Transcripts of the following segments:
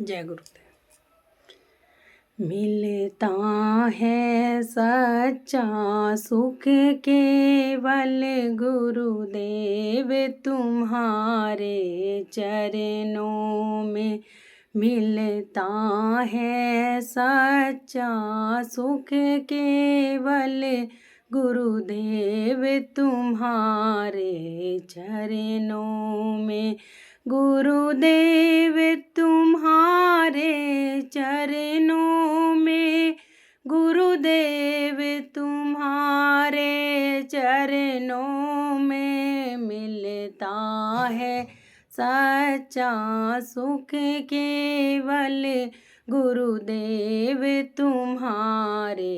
जय गुरुदेव। मिलता है सच्चा सुख केवल गुरुदेव तुम्हारे चरणों में। मिलता है सच्चा सुख केवल गुरुदेव तुम्हारे चरणों में। गुरुदेव तुम्हारे चरणों में। गुरुदेव तुम्हारे चरणों में। मिलता है सच्चा सुख केवल गुरुदेव तुम्हारे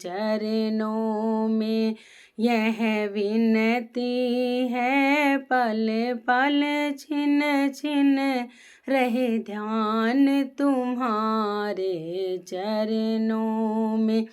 चरणों में। यह विनती है पल पल छिन छिन रहे ध्यान तुम्हारे चरणों में।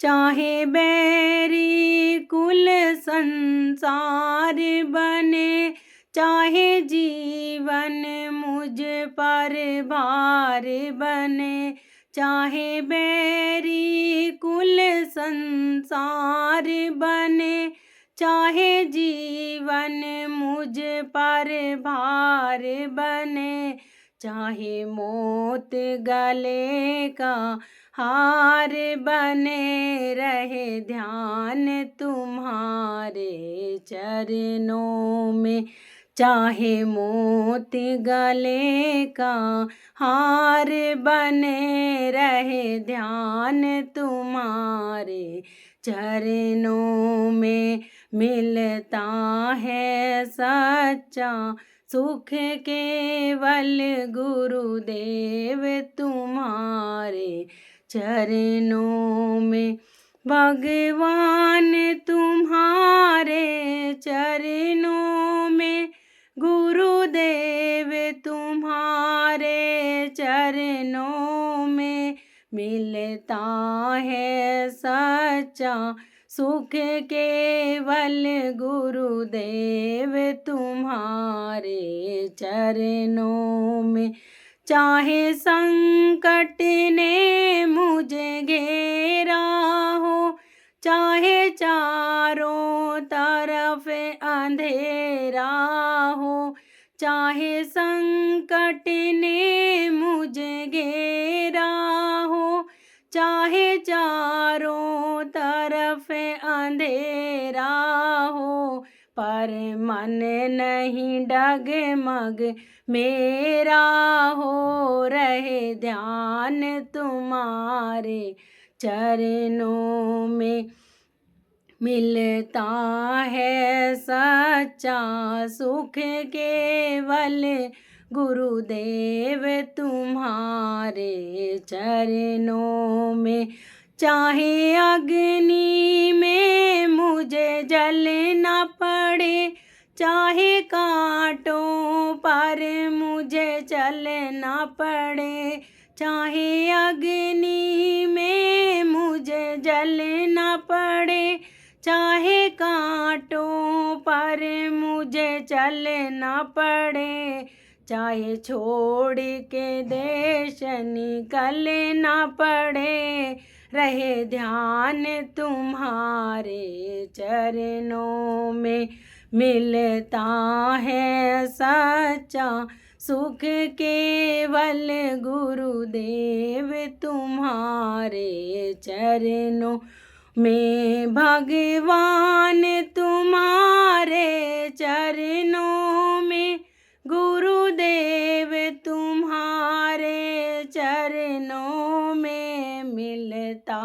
चाहे बैरी कुल संसार बने, चाहे जीवन मुझ पर भार बने। चाहे बैरी कुल संसार बने, चाहे जीवन मुझ पर भार बने। चाहे मौत गले का हार बने, रहे ध्यान तुम्हारे चरणों में। चाहे मौत गले का हार बने, रहे ध्यान तुम्हारे चरणों में। मिलता है सच्चा सुख केवल गुरुदेव तुम्हारे चरणों में। भगवान तुम्हारे चरणों में। गुरुदेव तुम्हारे चरणों में। मिलता है सच्चा सुख केवल गुरुदेव तुम्हारे चरणों में। चाहे संकट ने मुझे घेरा हो, चाहे चारों तरफ अंधेरा हो। चाहे संकट ने मुझे घेरा हो, चाहे चारों तरफ अंधेरा हो। पर मन नहीं डगमग मेरा हो, रहे ध्यान तुम्हारे चरणों में। मिलता है सच्चा सुख केवल गुरुदेव तुम्हारे चरणों में। चाहे अग्नि में मुझे जलना पड़े, चाहे कांटों पर मुझे चलना पड़े। चाहे अग्नि में मुझे जलना पड़े, चाहे कांटों पर मुझे चलना पड़े। चाहे छोड़ के देश निकलना पड़े, रहे ध्यान तुम्हारे चरणों में। मिलता है सच्चा सुख केवल गुरुदेव तुम्हारे चरणों में। भगवान तुम्हारे चरणों में। गुरुदेव तुम्हारे चरणों में। मिलता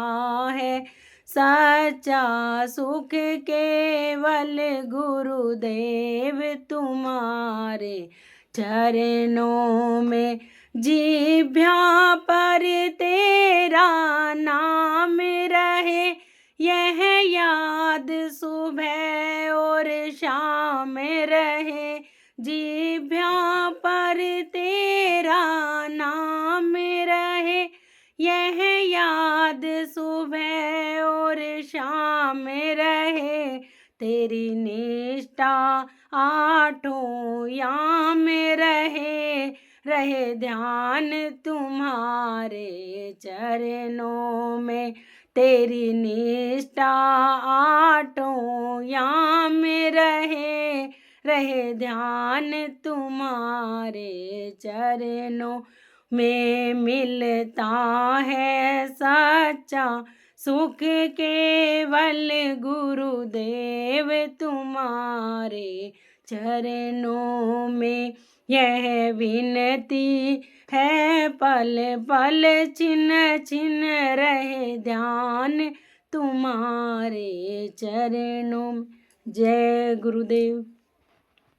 है सच्चा सुख केवल गुरुदेव तुम्हारे चरणों में। जिह्वा पर तेरा नाम रहे, यह याद सुबह और शाम रहे। जिह्वा पर तेरा नाम रहे, यह याद सुबह और शाम रहे। तेरी निष्ठा आठों याम रहे, रहे ध्यान तुम्हारे चरणों में। तेरी निष्ठा आठों याम में रहे ध्यान तुम्हारे चरणों में। मिलता है सच्चा सुख केवल गुरुदेव तुम्हारे चरणों में। यह विनती है पल पल छिन छिन रहे ध्यान तुम्हारे चरणों में। जय गुरुदेव।